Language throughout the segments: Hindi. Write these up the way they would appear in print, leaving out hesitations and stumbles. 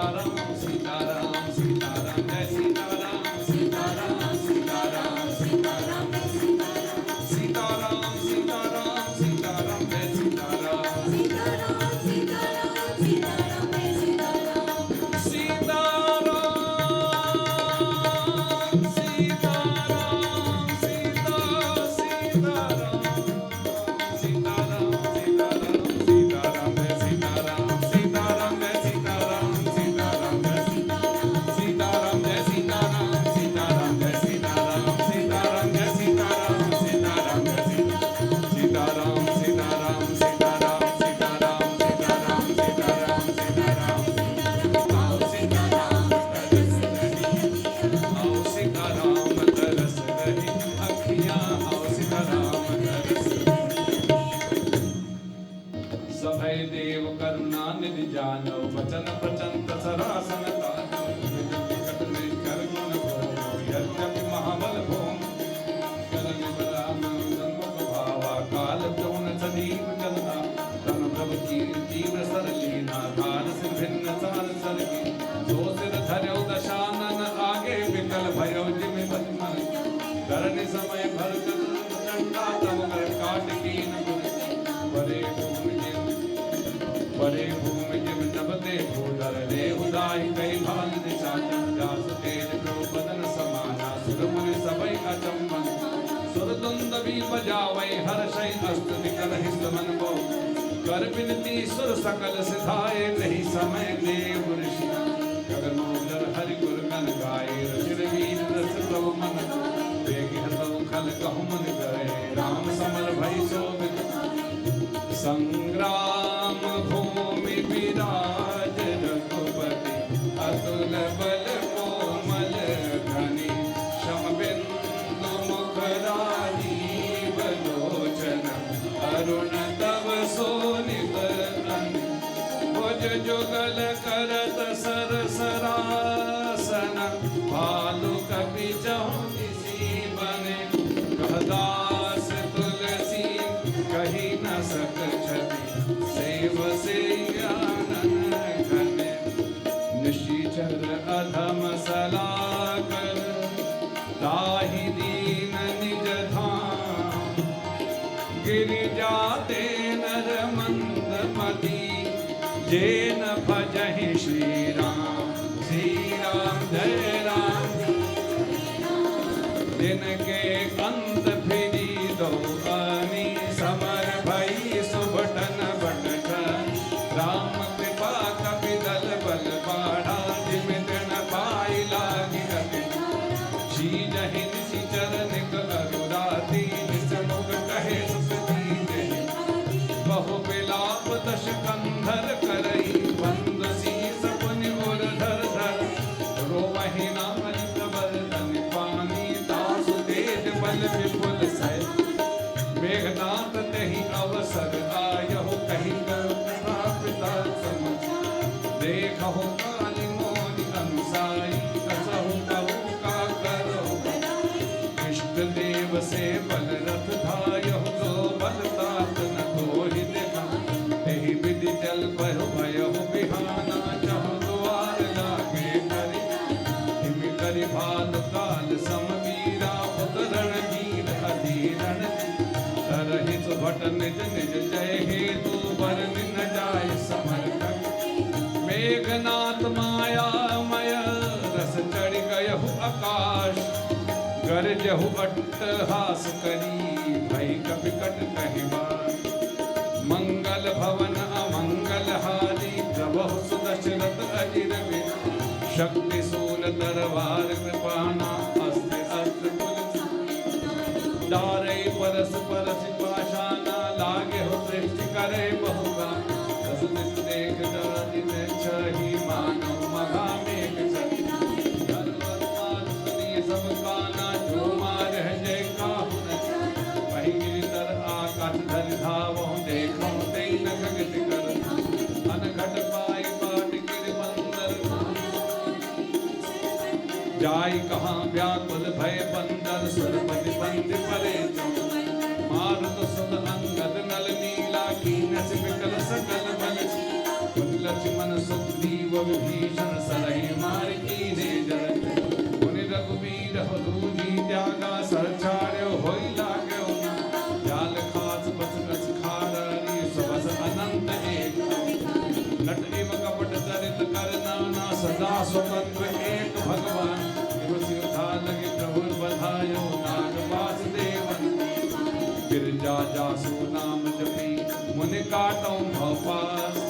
सीताराम सीताराम सीताराम जय सीताराम सीताराम सीताराम सीताराम जय सीताराम सीताराम सीताराम सीताराम जय सीताराम सीताराम सीताराम सीताराम जय सीताराम सीताराम सीताराम सभय देव करुणा निधि जानो वचन प्रचंत सरासन विकट निष्कर गुण यद्यपि महाबल भूम जननि बलाम जन्म भावा काल जौन सदीप चलता तन प्रभु की तीव्र सरलीना काल से भिन्न चाल सरगी जो सिर धर्यो दशानन आगे विकल भयो जिमि बजमन धरनि समय भर चंडा तम काट कीन परे भूमि जिम नबते भूधर ले उदाई कई भाल दिशा जास तेज बदन समाना सुरमुनि सबई अचम्मन सुरदुंद भी बजावै हर्षै अस्तुति करहि समन बो कर बिनती सुर सकल सिधाए नहीं समय देव ऋषि गगन मोदर हरि गुर गन गाए ऋषि वीर रस प्रभ मन वेग हतौ खल कहु मन गए राम समर भई शोभित संग्राम भूमि विराज रघुपति अतुल बल कोमल धनि शम बिंदु मुख राजीव लोचन अरुण तव सोनित अनि भुज जुगल करत सर सरासन भालु कपि चहु बने कहदास तुलसी कही न सक छति सेव से आनन घने निशिचर अधम सलाकर ताहि दीन निज धाम गिरिजाते नर मंद मती जेन भजहि श्री राम जय राम दिन के अंत फिरी दो अनी समर भई सुभटन बटन राम कृपा कपि दल बल बाढ़ा जिम तृण पाई लागी अति शीजहि निशि चरण अरुराती निसमुख कहे सुखदी बहु विलाप दश कंधर करई बंद शीस पुनि उर्धर धर रोवहि नामन प्रबर्धन पानी दासु तेज बल विपुल सै मेघनाथ तेहि अवसर आयहु कहि पिता समझ देखहु काली मोनि अनुसाई कसहु कहु का करो इष्ट देव से बल रथ धायहु जो बल तात न तोहि देखा एहि विधि जल पहु भयहु बिहाना चहु द्वार लागे करि हिमि करि भाल काल समवीरा उतरण वीर अधीरण तरहि सुभट निज निज जय हेतु बरन न जाय समर्थन मेघनाथ मायामय रस चढ़ गयहु आकाश गरजहु अट्टहास करी भई कपिकट कहिबा मंगल भवन अमंगल हारी प्रभु सुदशरथ अजिर विन शक्ति सूल तरवार कृपाना अस्त्र अस्त्र डारे परस परस पाशाना लागे हो सृष्टि करे बहुगा असुनित देख दादि में छही मानव मघा मेघ छति धर्मत्माल सुनी सब काना जो मार है जय काहु न वही गिरिधर आकाश धर धावो देखो तेई न गगति कर अनघट पाई बाट गिर बंदर जाई कहाँ व्याकुल भय बंदर सुरपति बंद परे मारुत सुत अंगद नल नीला कीनस विकल सकल बल लक्ष्मण सुग्रीव सुग्रीव विभीषण सरहि मार कीने जरत मुनि रघुबीर दूजी त्यागा सर छाड़्यो होई लाग्यो जाल खास बस रस खारी सबस अनंत एक नट एव कपट चरित कर नाना सदा स्वतंत्र एक भगवान सिवधा लगे प्रभु बधायो नाग वासुदेवन गिरजा जासु नाम जपी मुनि काटौ भवपास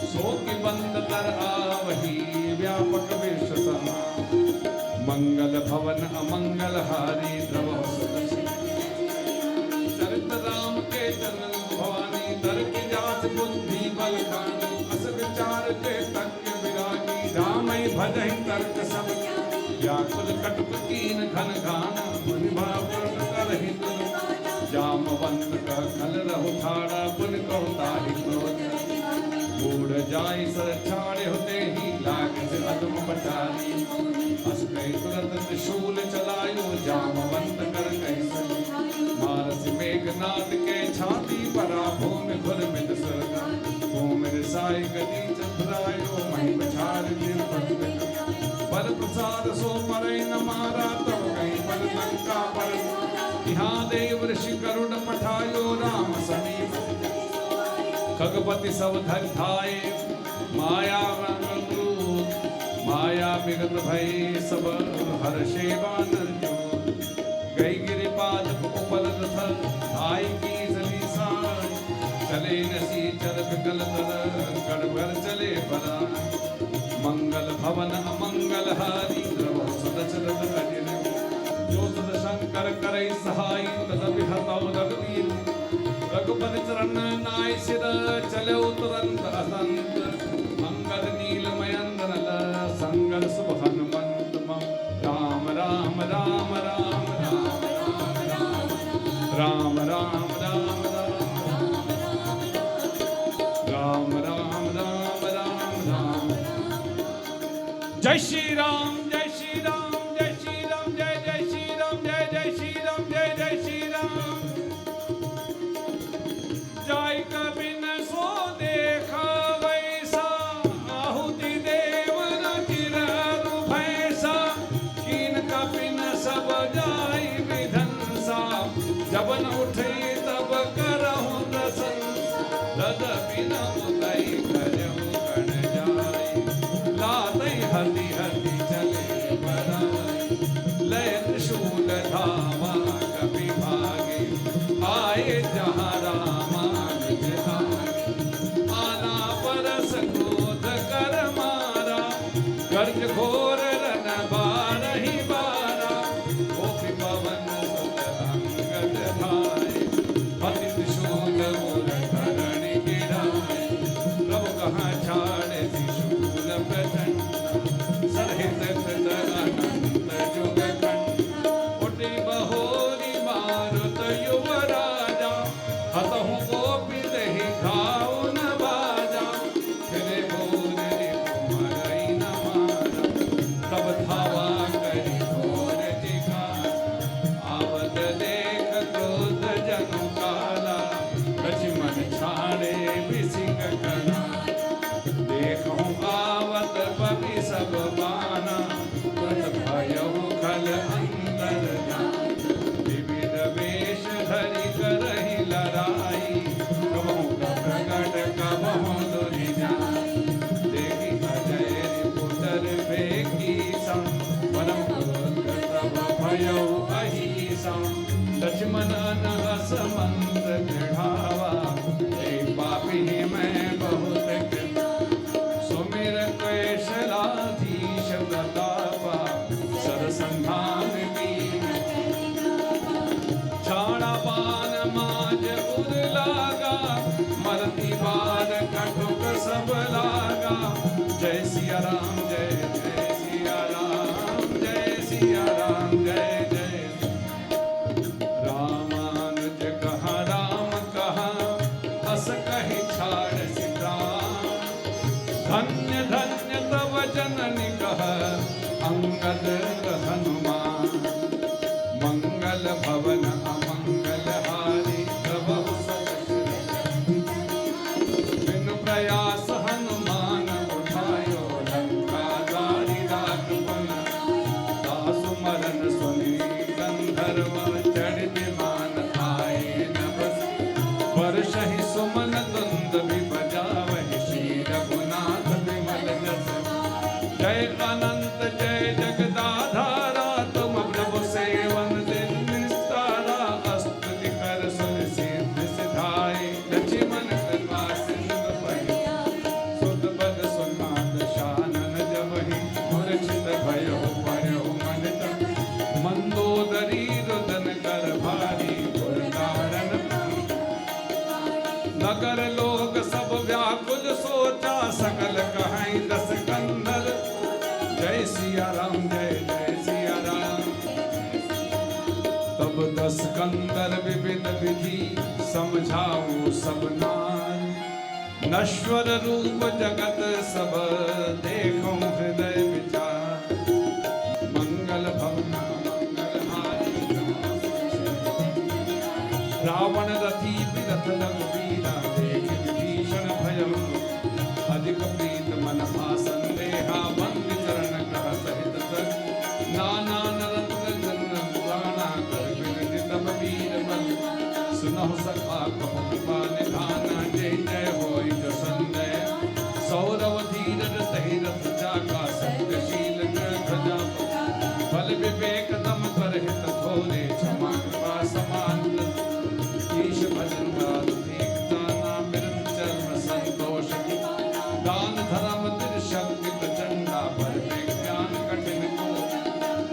सो कि बंद कर आवही व्यापक विश्व समा मंगल भवन अमंगल हारी द्रव चरित राम के चरण भवानी दर की जात बुद्धि बल खानी अस विचार के तक विरागी रामई भजहि तर्क सब व्याकुल कटुक कीन घन घाना मुनि भाव करहि तुम जामवंत का खल रहु ठाड़ा पुन कहु ताहि क्रोध मूढ़ जाय सर छाड़े होते ही लाग से अदम बटारी अस कई तुरंत त्रिशूल चलायो जामवंत कर कैसे मारस मेघनाद के छाती परा भूमि घुर मित सरगा भूमि साई गति चतुरायो मही बछार दिल पद पर प्रसाद सो मरै न मारा तब कहीं पर लंका पर यहाँ देव ऋषि करुण पठायो राम समीप खगपति सब धर धाये माया माया विगत भय सब हर शेवानर जो गई गिरिपाद उपल रथ धाई की सलीसा चले नसी चर विकल तर गढ़ चले बरा मंगल भवन अमंगल हारी द्रव सदशरथ अजिर जो सद शंकर करई सहाय तदपि हतौ रघुवीर रघुपति चरण नाय सिर चलो तुरंत असंत मंगल नील मयंदन संगल शुभ हनुमंत मम राम राम राम राम राम राम राम राम राम राम राम राम राम जय श्री राम जय श्री राम जय श्री राम जय जय श्री राम जय जय श्री राम जय जय श्री राम जय कबिन सो देखा वैसा आहुति देव न चिररु भैसा कीन कबिन सब जाई विधंसा जब न उठे तब करहु प्रशंसा तदपि न उतई करहु गण जाई लातई हति हति चले बराई लय त्रिशूल धामा कपि भागे आए जहाँ रामा निज आगे आना परस क्रोध कर मारा गर्ज घोर रन बारहि बारा गोपी पवन सुत अंगद धाय हति त्रिशूल मोर धरणि गिराए प्रभु कहाँ छाड़े त्रिशूल प्रचंड सहित कृत अनंत जुग खंड उठि बहोरी मारुत युवराजा हतहु गोपी दहि घाव न बाजा फिरे भोर रिपु मरई न मारा तब धावा करि घोर जिघार आवत देख क्रोध जनु काला लक्ष्मण छाड़े बिसिक करा देखूं आवत पपि सब बाना तुरत भयउ खल अंतर जान विविध वेश धरि करहि लड़ाई कबहु प्रकट कबहु दुरि जाई देखि अजय रिपुदर बेकीसा परम क्रोध तब भयउ अहिसा लक्ष्मण नहस मंत्र दृढ़ावा हे पापी मैं बहुत कृपा सुमिर कैशलाधीश प्रतापा सरसंधान की छाड़ा बाण माज उर लागा मरती बार कटुक सब लागा जय सिया राम जय जय सिया राम जय सिया राम जय जय रामानुज कहा राम कहा अस कहि छाड़ सिताम धन्य धन्य तव जननि कह अंगद हनुमान मंगल भवन अमंगल हारी प्रभु बिनु प्रयास हनुमान उठायो जय अनंत जय जगदाधारा तुम प्रभु सेवन दिन निस्तारा स्तुति कर सुन सिद्ध सिधाए लक्ष्मण कृपा सिंधु पहि सुत पद सुनाद शानन जबहि मूर्छित भयो पयो मन मंदोदरी रुदन कर भारी गुरदारण नगर लोग सब व्याकुल सोचा सकल कहाई दस कंदर जय सिया राम जय जय सिया राम। तब दस कंदर विविध विधि समझाओ सब नार नश्वर रूप जगत सब देखो हृदय विचार मंगल भवन मंगल हारी रावण रथी विरथ रघुवीरा देख विभीषण भयम अधिक प्रीत मन आसंदेहा बंद चरण कह सहित सर नाना नरत्न जन पुराणा कर विनति तब वीर बल सुनहु सखा कहो कृपा निधाना जय जय होई जो संजय सौरव धीर तहि रथ जाका सत्यशील ध्वजा बल विवेक दम कर हित थोरे क्षमा कृपा समान ईश भजन गान देखता ना मृत चर्म संतोष दान धर्म शक्ति प्रचंडा पर विज्ञान कठिन को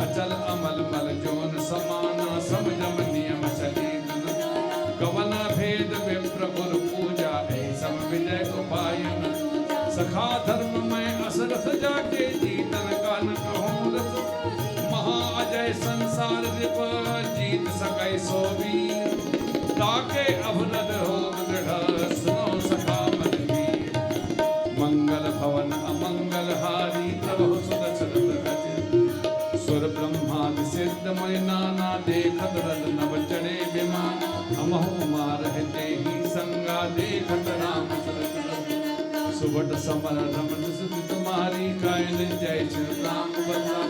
अचल अमल मल जोन समाना समझम नियम चली गवन भेद विप्र गुरु पूजा सम विजय उपायन सखा धर्म में असरथ जाके जीतन का न कहूँ रथ महा अजय संसार रिप जीत सकै सो वीर ताके अभरद हो दृढ़ सुनो सखा मन वीर मंगल भवन अमंगल हारी प्रभु सुत चरत रज सुर ब्रह्मादि सिद्ध मय नाना देखत रद नव चढ़े विमान हमहु मार रहते ही संगा देखत राम चरत सुबट समर रमन सुति तुम्हारी कायल जय श्री राम बता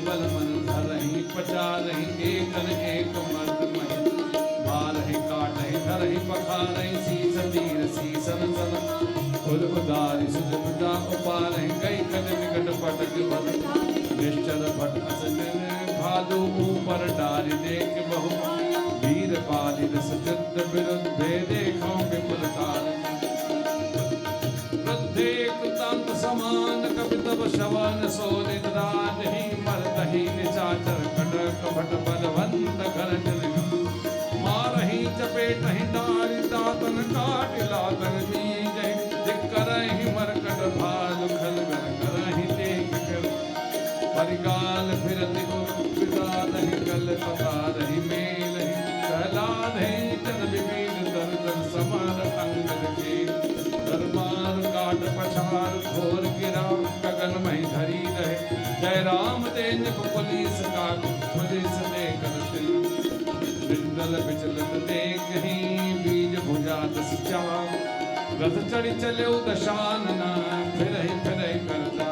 बल मन धरहि पचारहि एकन एक मर्द महि मारहि काटहि धरहि पखारहि शीस तीर शीसन सन उद उदारी सुजमुदा उपारहि गई कद निकट पटक बल निश्चल भट असजन भालू ऊपर डारि देख बहु वीर पाली रस युद्ध विरुद्ध देखो विपुल काल कृतांत समान कपितव शवन सोनित राज ही मरदही निचाचर कटक भट बलवंत घर जन मारही चपेटहि डारि दातन काट लातन बीज दिक्करहि मरकट भालु खलगर करहि देख कर परिगाल फिरति विदारहि गल पतारहि मेलहि कहलाधहि जन विभीन दर्दन समर अंगद के दरबार काट पछार घोर गिरा गगन मही धरी रहे जय राम तेज पुलिस का पुलिस दे करते बिंदल विचलत देख ही बीज भुजा दस चार रथ चढ़ी चले दशानना फिर ही करता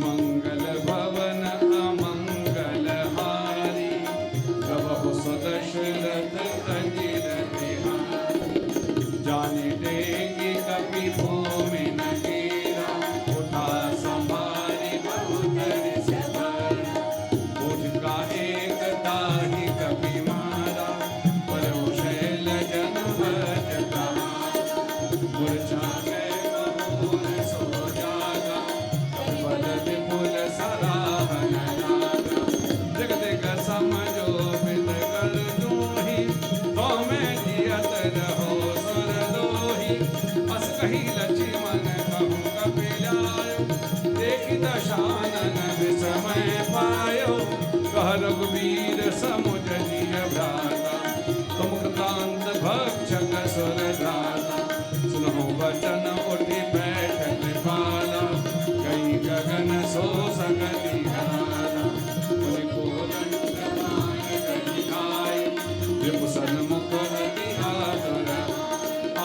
मंगल भवन अमंगल हारी प्रभु सदशरथ अजिर बिहारी जाने देगी कपि भूमि न गिरा उठा संभारी बहुतर सिवर उठ का एक दाही कपि मारा पर शैल जन भजता मूर्छा में बहुर सो जागा बल विपुल सराहन लागा जगत समझो बिद कर दूही तो मैं जियत रहो अस कही लक्ष्मण कहूँ कपिलायो देखि दशानन विस्मय पायो कह रघुवीर समुझ जिय भ्राता तुम कृतांत भक्षक सुर धाता सुनहु वचन उठि बैठ कृपाला गई गगन सो सकली हराना मुनि को दंड मान विपु सन्मुख अति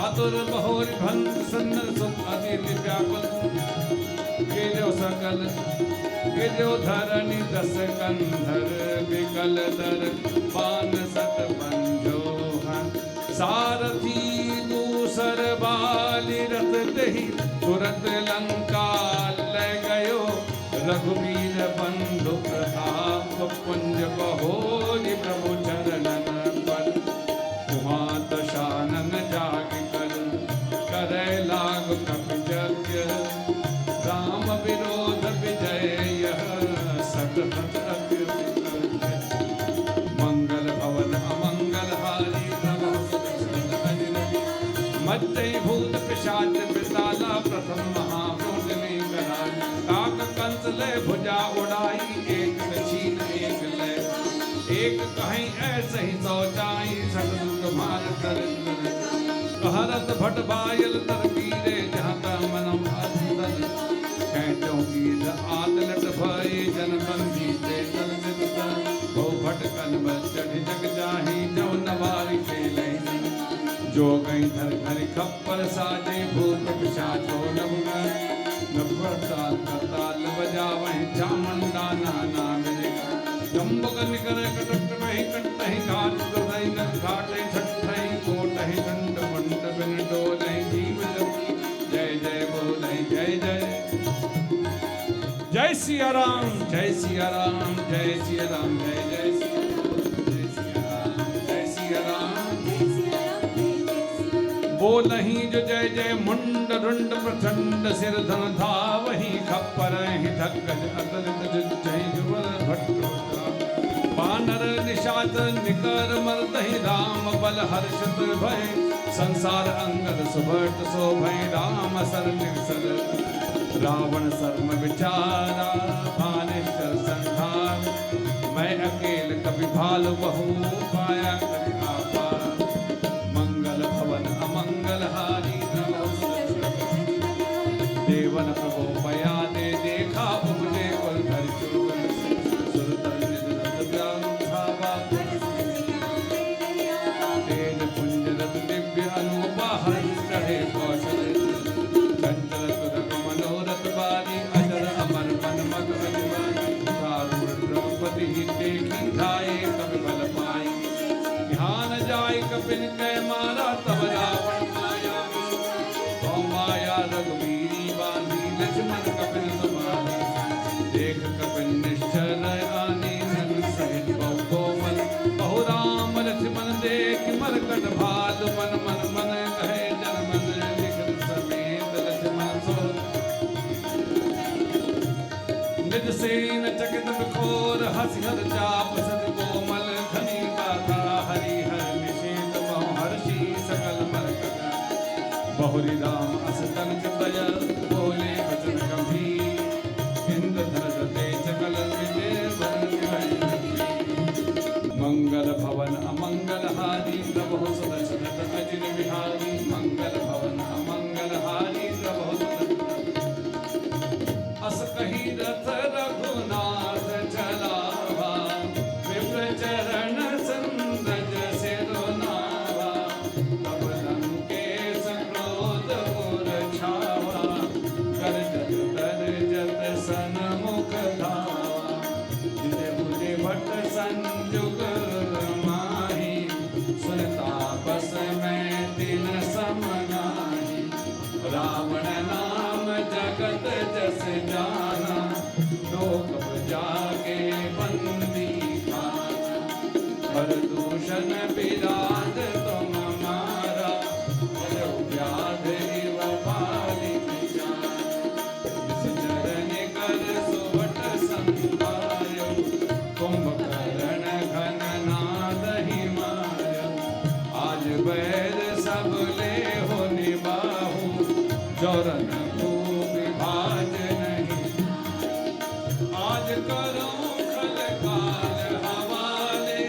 आतुर बहोरी भंग सन्नर सुख अति व्याकुल गिरो सकल गिरो धरणी दस कंधर विकल दर पान सत पंजोहन सारथी दूसर बाली रथ दही तुरत लंका ले गयो रघुवीर बंधु प्रताप पुंज बहोरी प्रभु चरणन पर वहाँ दशानन जाग कर करे लाग कपि यज्ञ राम विरोध विजय सतहत मंगल भवन अमंगल हारी मज्जय भूत पिशाच विशाला प्रथम महाभूतनि कराई काक कंस ले भुजा उड़ाई एक छीन एक ले एक कहीं ऐसे ही सोचाई सकल तुम्हार कर कहरत भट बायल तर पीरे जहाँ मनम अंदर कैचों गीत आदलट भय जन बंधी ते तल हो भटकन बस चढ़ जग जाही जो नवारी खेले जो गई धर घर खप्पर साजे भूत पिशाचो नवगा नवरताल करताल बजावहि चामुंडा नाना मिलेगा जम्बक निकर कटक नहीं कटहि घाट गई न घाटे छठई कोटहि दंड मंड बिन डोले जीव जगी जय जय बोले जय जय जय सिया राम जय सिया राम जय सिया राम जय जय सिया राम जय सिया राम बोलहि जो जय जय मुंड रुंड प्रचंड सिर धन धावहि खप्पर ही धक्कज अतलित जय जुवर भट्टोका बानर निशाच निकर मर्दहि राम बल हर्षित भय संसार अंगद सुभट शोभय राम सर निसर रावण शर्म विचारा भानेश्वर संधान मैं अकेल कभी भाल बहु पाया कभी आपा मंगल भवन अमंगल हारी देवन प्रभु पया दे देखा उमने और घर चोर सुरतर निरत ज्ञान भावा तेज पुंज रत दिव्य अनुपा हरि चढ़े कौशल चंचल तुरग मनोरथ बारी अजर अमर मन मग अजवानी दारुण द्रौपदी देखी धाये कवि बल पाई ध्यान जाय कपिन कै मारा तब रावण माया भौ माया रघुवीरी बांधी लक्ष्मण कपिन समाधि देख कपिन निश्चर आने सन सहित बहु कोमल बहु राम लक्ष्मण देख मरकट भाल मन मन मन कहे जन मन लिखत समेत लक्ष्मण सो निज सेन चकित बिखोर हसि हर चाप सद कोमल धनी गाथा हरि हर निषेध बहु हर्षि सकल मरकट बहुरी राम असतन चितय बोले वचन गंभीर इंद्र धनुष तेज सकल विजय मंगल भवन अमंगल हारी प्रभु सदसत अजिर विहारी मंगल भवन अमंगल हारी प्रभु अस कही रथ रघुनाथ चलावा विप्र चरण संदज सिरुनावा तब लंकेश क्रोध मूर्छावा करजत तरजत सन्मुख धावा जिते बुझे भट संजुग माही सुनता बस में दिन समनाही रावण नाम जगत जस जाना लोक जाके बंदी खाना प्रदूषण विराज तुम मारा व्याध इव पालिक चरण कर सुभट संभायो कुंभकर्ण घन नाद ही मायो आज बैर सब ले हो निबाहु जौरन विभाज नहीं आज करो खल काल हवाले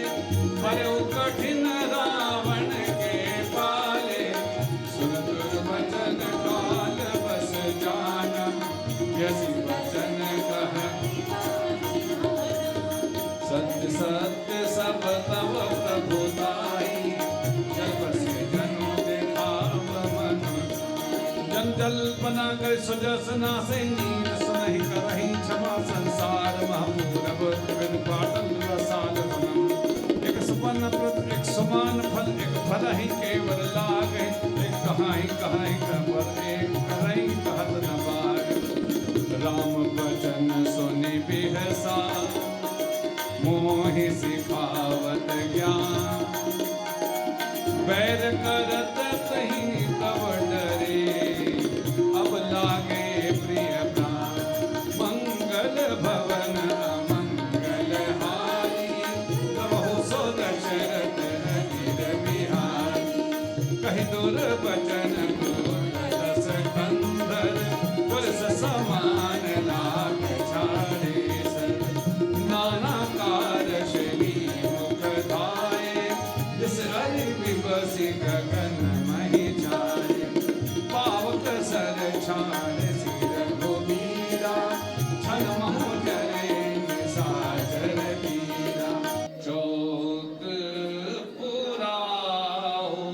भरो कठिन रावण के पाले सुन दुर्वचन काल बस जाना यसी वचन कह सत्य सत्य सब तव प्रभुताई जब से जनु देखाव मन जन जल्पना कर सुजसना से नीर सुनहि करहि क्षमा संसार महमूरब विन पाटल रसाल बनम एक सुपन प्रत एक समान फल एक फल ही केवल लाग एक कहाई कहाई कबर एक करहि कहत न बाग राम बचन बचन सुनि बिहसा मोहि सिखावत ज्ञान बैर करत तही तव डरे अब लागे प्रिय प्राण मंगल भवन अमंगल हारी कहो सो दशरथ गिर बिहारी कहि दुर बचन रस कंधर पुरुष समान लाग छाड़े सर नाना कार शरी मुख धाये जिस हरि विबसी गगन मही छाये पावक सर छाड़ सिर गोबीरा छन महु जरे निशाचर बीरा चौक पुराओ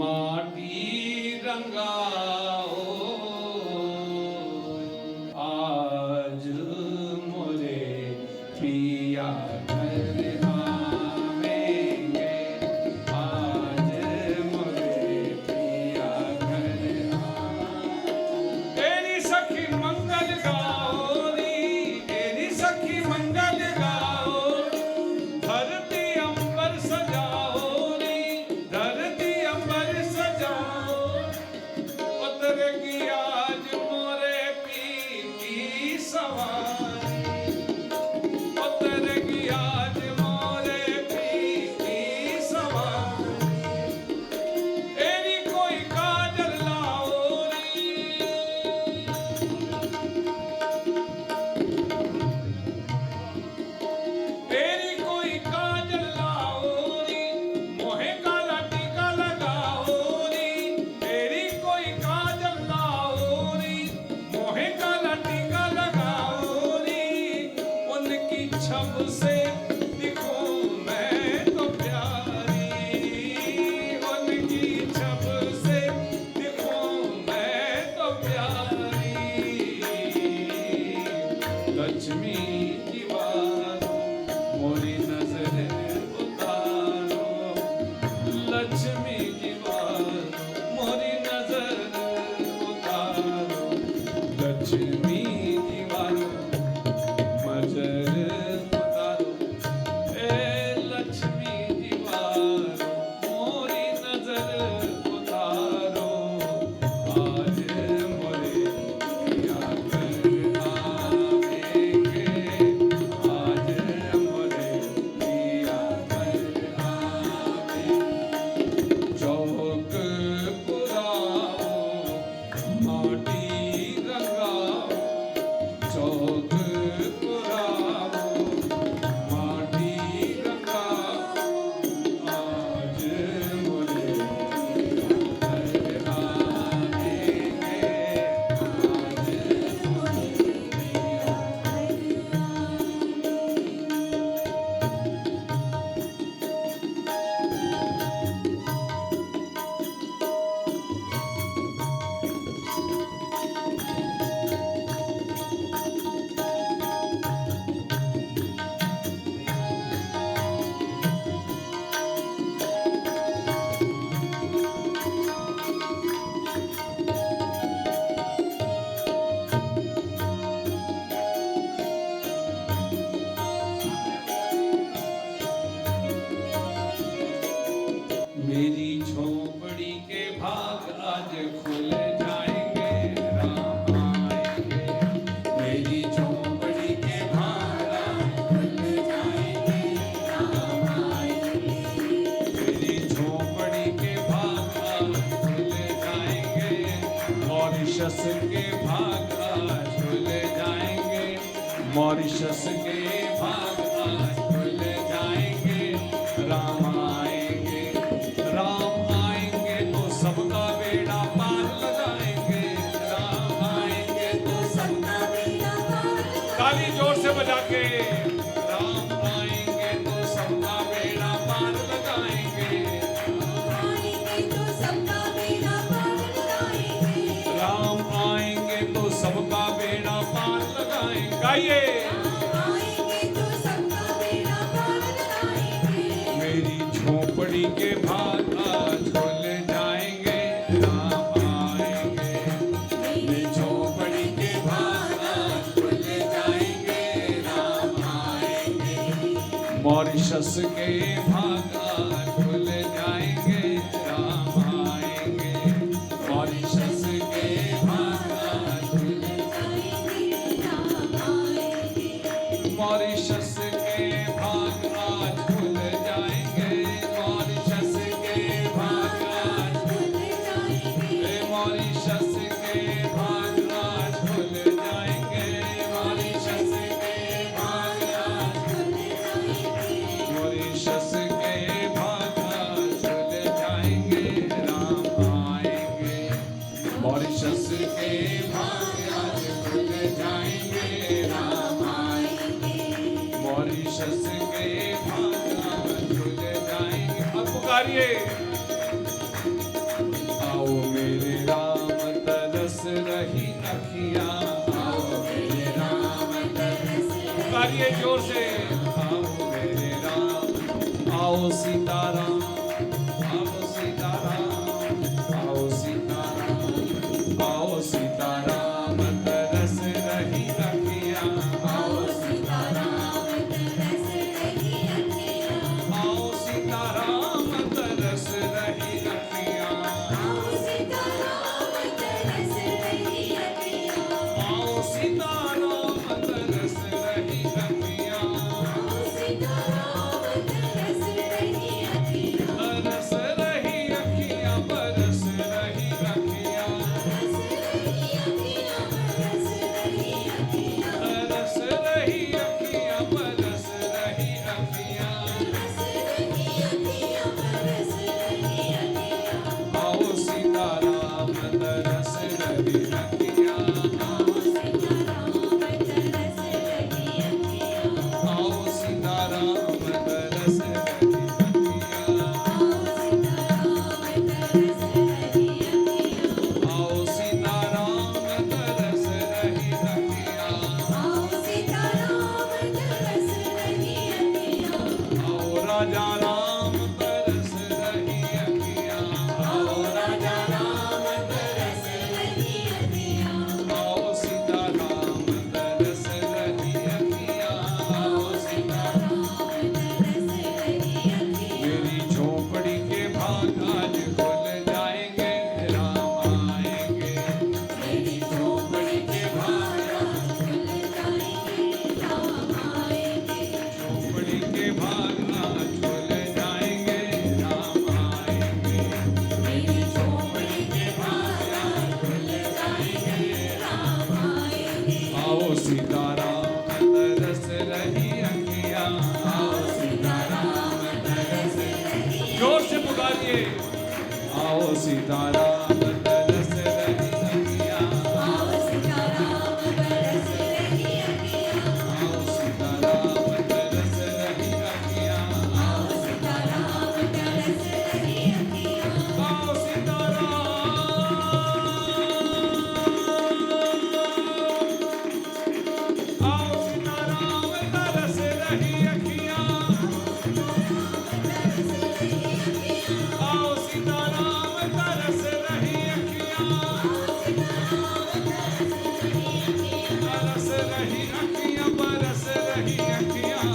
माटी रंगाओ आज मोरे पिया घर आवेंगे आज मोरे पिया घर तेरी सखी मंगल गाओ री तेरी सखी मंगल गाओ धरती अंबर सजाओ री धरती अंबर सजाओ उतरेगी आज मोरे पी की सवारी उतरेगी आज मोरे पी की सवारी तेरी कोई काजल लाओ री तेरी कोई काजल लाओ री मोहे काला टीका लगाओ री तेरी कोई काजल लाओ री मोहे काला टीका लगाओ री उनकी छब से दिखूं मैं तो प्यारी उनकी छब से दिखूं मैं तो प्यारी लक्ष्मी की बात मोरी नजर उतारो लक्ष्मी की बात मोरी नजर उतारो लक्ष्मी की बात नजर उतारो ए लक्ष्मी की बात मोरी नजर उतारो आज मोरे पिया घर आवेंगे आज मोरे पिया घर आवेंगे चौक पुराओ माटी रंगाओ चौक पुराओ माटी रंगाओ आज मोरे घर आवेंगे आज मेरी झोपड़ी के भाग आज खुल जाएंगे राम आएंगे मेरी झोपड़ी के भाग आज खुल जाएंगे राम आएंगे मेरी झोपड़ी के भाग आज खुल जाएंगे मॉरिशस के भाग आज खुल जाएंगे मॉरिशस के भाग आज खुल जाएंगे राम आएंगे तो सबका बेड़ा पार लगाएंगे राम आएंगे तो सबका बेड़ा पार ताली जोर से बजा के राम आएंगे तो सबका बेड़ा पार लगाएंगे तो सबका बेड़ा पार लगाएंगे राम आएंगे तो सबका बेड़ा पार लगाएंगे गाइए आएंगे तो सबका बेड़ा पार लगाएंगे मेरी झोपड़ी के भाग आज खुल जाएंगे राम आएंगे मेरी झोपड़ी मॉरिशस के भाग आज खुल जाएंगे, राम आएंगे। मॉरिशस के भाग आज खुल मॉरिशस के भाग आज खुल जाएंगे, मॉरिशस के भाग आज मॉरिशस के भाग आज खुल जाएंगे, मॉरिशस के भाग आज मॉरिशस के भाग आज खुल जाएंगे, राम आएंगे। मॉरिशस के भाग आज खुल जाएंगे, राम मॉरिशस के भाग आज खुल जाएंगे। अब पुकारिए, आओ मेरे राम तरस रही अखियां, आओ मेरे राम तरस पुकारिए जोर से, आओ मेरे राम, आओ सीताराम, आओ सीताराम, आओ सीताराम, आओ सीताराम तरस रही अखियां, आओ सीताराम तरस रही अखियां, आओ सीताराम तरस रही अखियां, आओ सीताराम तरस रही अखियां, आओ सीताराम तरस रही अखियां, आओ सीताराम तरस रही अखियां, तरस रही अखियां, बरस रही अखियां, तरस रही अखियां, बरस रही अखियां, आओ सीताराम तरस रही अखियां, आओ सीताराम तरस रही अखियां, आओ सीताराम तरस रही अखियां, आओ सीताराम तरस रही अखियां, आओ राजा राम तरस रही अखियां, आओ राजा राम तरस रही अखियां, आओ सीताराम तरस रही अखियां, आओ सीताराम तरस रही अखियां, मेरी झोपड़ी के भाग आज खुल जाएंगे, राम आएंगे। मेरी झोपड़ी के भाग आज खुल जाएंगे, राम आएंगे। झोपड़ी के भाग आज खुल जाएंगे, राम आएंगे। मेरी झोपड़ी के भाग आज खुल जाएंगे, राम आएंगे। आओ सीताराम तरस रही अखियां, आओ सीताराम तरस रही, जोर से पुकारिए, आओ सीताराम तरस रही अखियां, आओ सीताराम तरस रही अखियां, आओ सीताराम तरस रही अखियां, आओ सीताराम तरस रही अखियां, आओ सीताराम, आओ सीताराम तरस रही अखियां, आओ सीताराम तरस रही अखियां, तरस रही अखियां, बरस रही अखियां।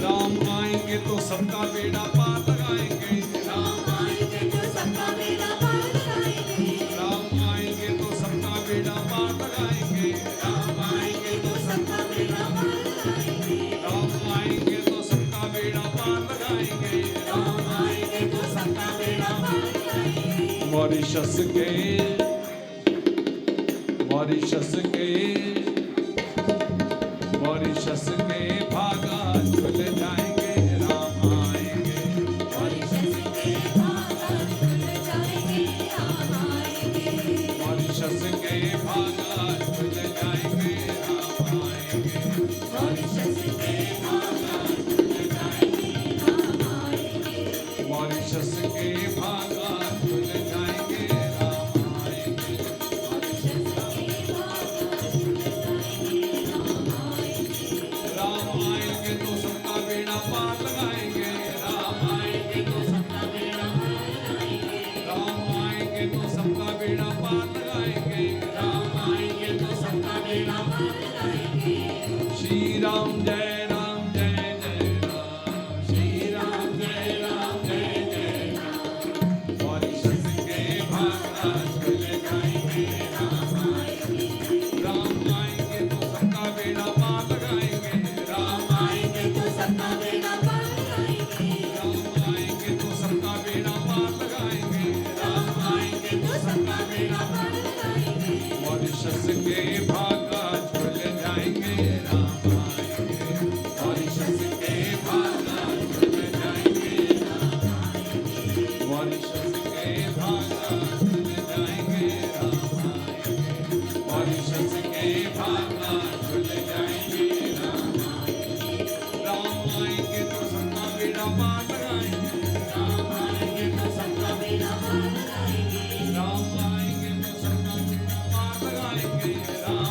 राम आएंगे तो सबका बेड़ा पार लगाएंगे, राम आएंगे तो सबका बेड़ा पार लगाएंगे, राम आएंगे तो सबका बेड़ा पार लगाएंगे, राम आएंगे तो सबका बेड़ा पार लगाएंगे, राम आएंगे तो सबका बेड़ा पार लगाएंगे, राम आएंगे तो सबका बेड़ा पार लगाएंगे। मॉरिशस के मॉरिशस के मॉरिशस के भाग आज खुल जाएंगे, राम आएंगे। मॉरिशस के भाग आज खुल जाएंगे, राम आएंगे। मॉरिशस के भाग आज खुल जाएंगे, राम आएंगे। मॉरिशस के भाग आज खुल जाएंगे, राम आएंगे। मॉरिशस के भाग आज खुल जाएंगे, राम आएंगे। मॉरिशस के भाग आज खुल जाएंगे, राम आएंगे। राम आएंगे तो सबका बेड़ा पार लगाएंगे, राम आएंगे तो सबका बेड़ा पार लगाएंगे, राम आएंगे तो सबका बेड़ा पार लगाएंगे, राम आएंगे तो सबका बेड़ा पार लगाएंगे। श्री राम भागा झूल जाएंगे राम आएंगे तो सबका बेड़ा पार लगाएंगे राम आएंगे तो सबका बेड़ा पार लगाएंगे आएंगे तो सबका बेड़ा पार लगाएंगे राम आएंगे तो सबका बेड़ा पार लगाएंगे मॉरिशस के भागा झूल जाएंगे राम आएंगे मॉरिशस के भागा झूल जाएंगे मॉरिशस के भागा झूल जाएंगे राम आएंगे मॉरिशस के भागा झूल जाएंगे राम आएंगे तो सबका बेड़ा पार लगाएंगे राम आएंगे तो सबका बेड़ा पार लगाएंगे राम आएंगे तो सबका बेड़ा पार लगाएंगे राम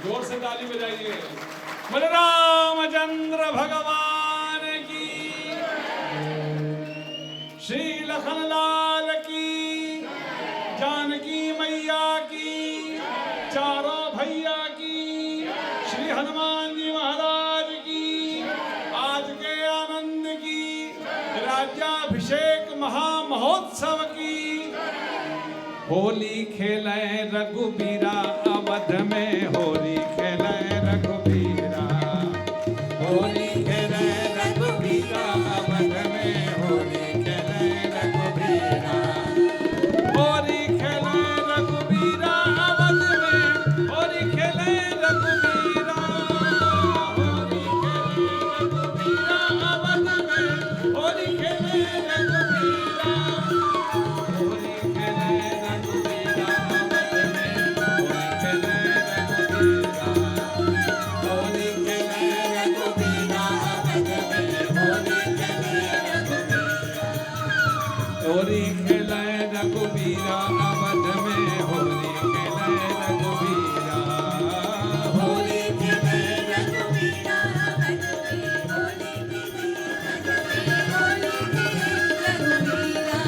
जोर से ताली बजाइए। बोले रामचंद्र भगवान की, श्री लखनलाल की, जानकी मैया की, चारों भैया की, श्री हनुमान जी महाराज की, आज के आनंद की, राज्याभिषेक महामहोत्सव की। होली खेले रघुबीरा अवध में, होली खेले रघुबीरा, होली खेले रघुबीरा अवध में, होली खेले रघुबीरा, होली खेले रघुबीरा अवध में, होली खेले रघुबीरा, होली खेले रघुबीरा अवध में, होली खेले रघुबीरा, होली खेले रघुबीरा अवध में, होली खेले रघुबीरा, होली खेले रघुबीरा अवध में, होली खेले रघुबीरा, होली खेले रघुबीरा अवध में, होली खेले रघुबीरा, होली खेले रघुबीरा अवध में, होली खेले रघुबीरा,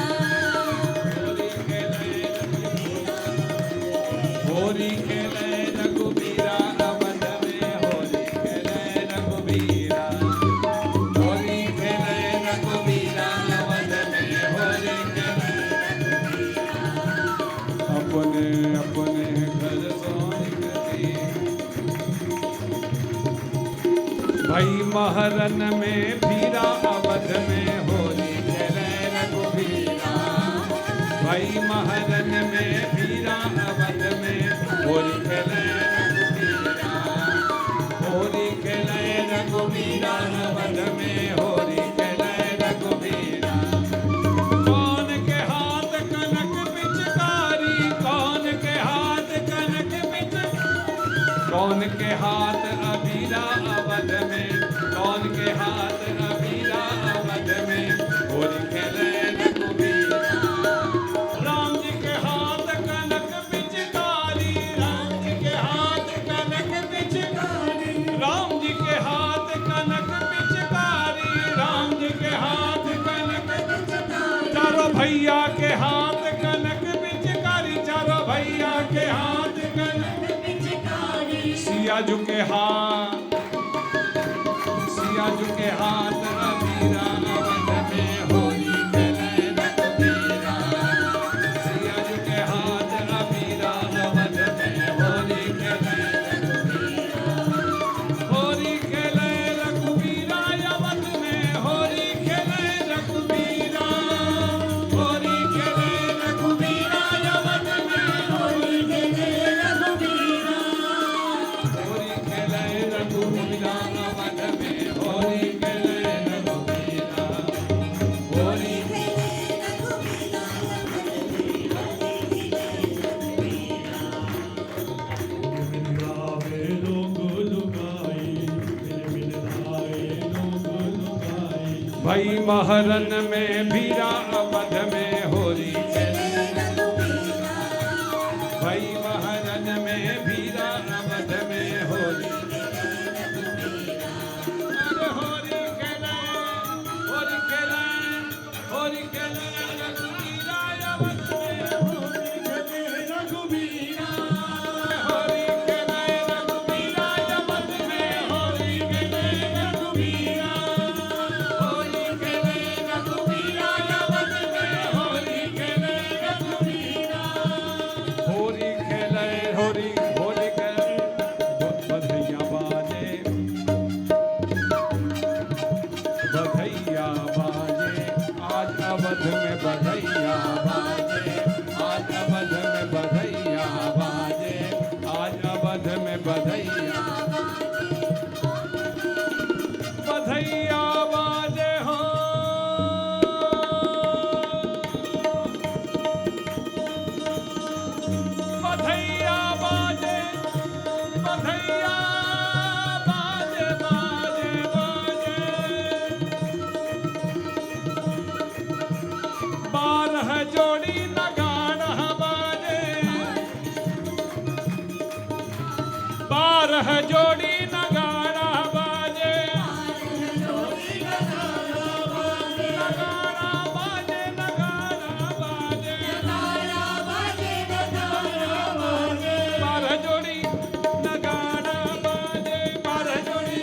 होली खेले रघुबीरा अवध में, होली खेले रघुबीरा, होली खेले रघुबीरा अवध में, होली खेले अपने अपने घर सोई गति, भाई महरन में भीरा अवध में, होली खेले रघुबीरा, भाई महरन में भीरा अवध में, होली खेले रघुबीरा, होली खेले रघुबीरा अवध में, होली खेले रघुबीरा। कौन के हाथ कनक पिचकारी, कौन के हाथ कनक पिचकारी, कौन के हाथ अबीरा अवध में, कौन के हाथ अबीरा अवध में, होली खेले रघुबीरा। राम जी के हाथ कनक पिचकारी, राम जी के हाथ कनक पिचकारी, राम जी के हाथ कनक पिचकारी, राम जी के हाथ कनक पिचकारी, चारों भैया के हाथ कनक पिचकारी, चारों भैया के हाथ कनक पिचकारी, सिया झुके हाथ, सिया झुके हाथ अबीरा अवध में, होली खेले रघुबीरा, सिया झुके हाथ अबीरा अवध में, होली खेले रघुबीरा, होली खेले रघुबीरा अवध में, होली खेले रघुबीरा, होली खेले रघुबीरा अवध में, होली खेले रघुबीरा, होली खेले रघुबीरा अवध में, होली खेले रघुबीरा, होली खेले रघुबीरा भाई महरन में भीरा अवध में, होली खेले, रघुबीरा, भाई महरन में भीरा अवध में, होली अरे होली खेले, होली खेले, होली खेले रघुबीरा अवध में, होली खेले रघुबीरा, होली खेले रघुबीरा अवध में, होली खेले रघुबीरा, होली खेले रघुबीरा अवध में, होली खेले बारह जोड़ी नगाड़ा बाजे, नगाड़ा बाजे, नगाड़ा बाजे, बारह जोड़ी नगाड़ा बाजे, बारह जोड़ी।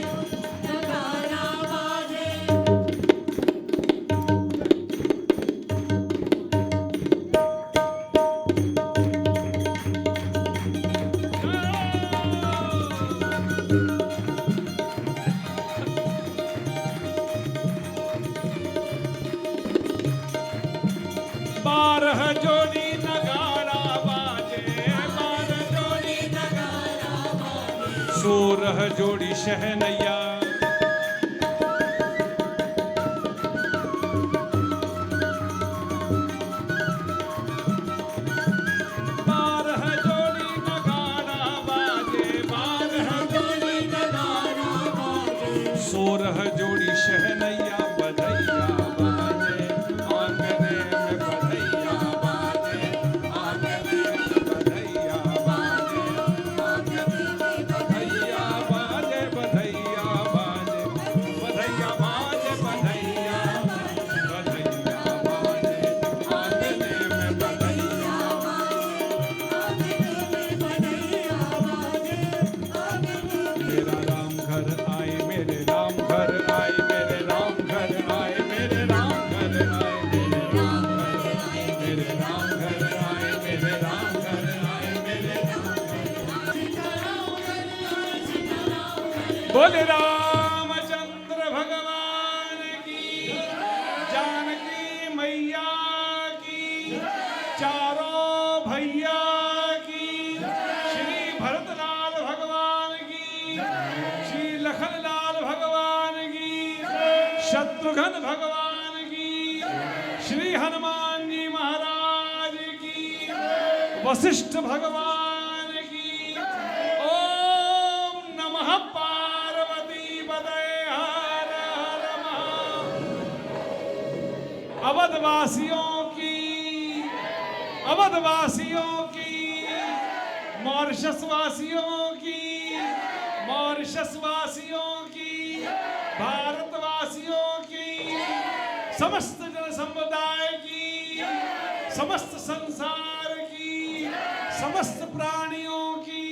बारह जोड़ी नगाड़ा बाजे, बारह जोड़ी नगाड़ा बाजे, सोरह जोड़ी शहनैया, बारह जोड़ी नगाड़ा बाजे, बारह जोड़ी नगाड़ा बाजे, सोरह जोड़ी शहनैया, बधैया बाजे आंगने में, बधैया बाजे आंगने में, बधैया बाजे आंगने में, बधैया बाजे, बधैया बाजे, बधैया बाजे, बधैया बधैया बाजे आंगने में, बधैया। मेरा राम घर आए, मेरे राम घर आए, मेरे राम घर आए, मेरे राम घर आए, मेरे राम घर आए, मेरे राम घर आए, मेरे राम घर आए, मेरे बोले रामचंद्र भगवान की, जानकी मैया की, चारों भैया की, श्री भरतलाल भगवान की, श्री लखनलाल भगवान की, शत्रुघ्न भगवान की, श्री हनुमान जी महाराज की, वशिष्ठ भगवान की। ओम नमः पार्वती पतये, हर हर महादेव। अवधवासियों की, अवधवासियों की, मॉरिशस वासियों की, मॉरिशस वासियों की, भारतवासियों की, समस्त जन समुदाय की, समस्त संसार की, समस्त प्राणियों की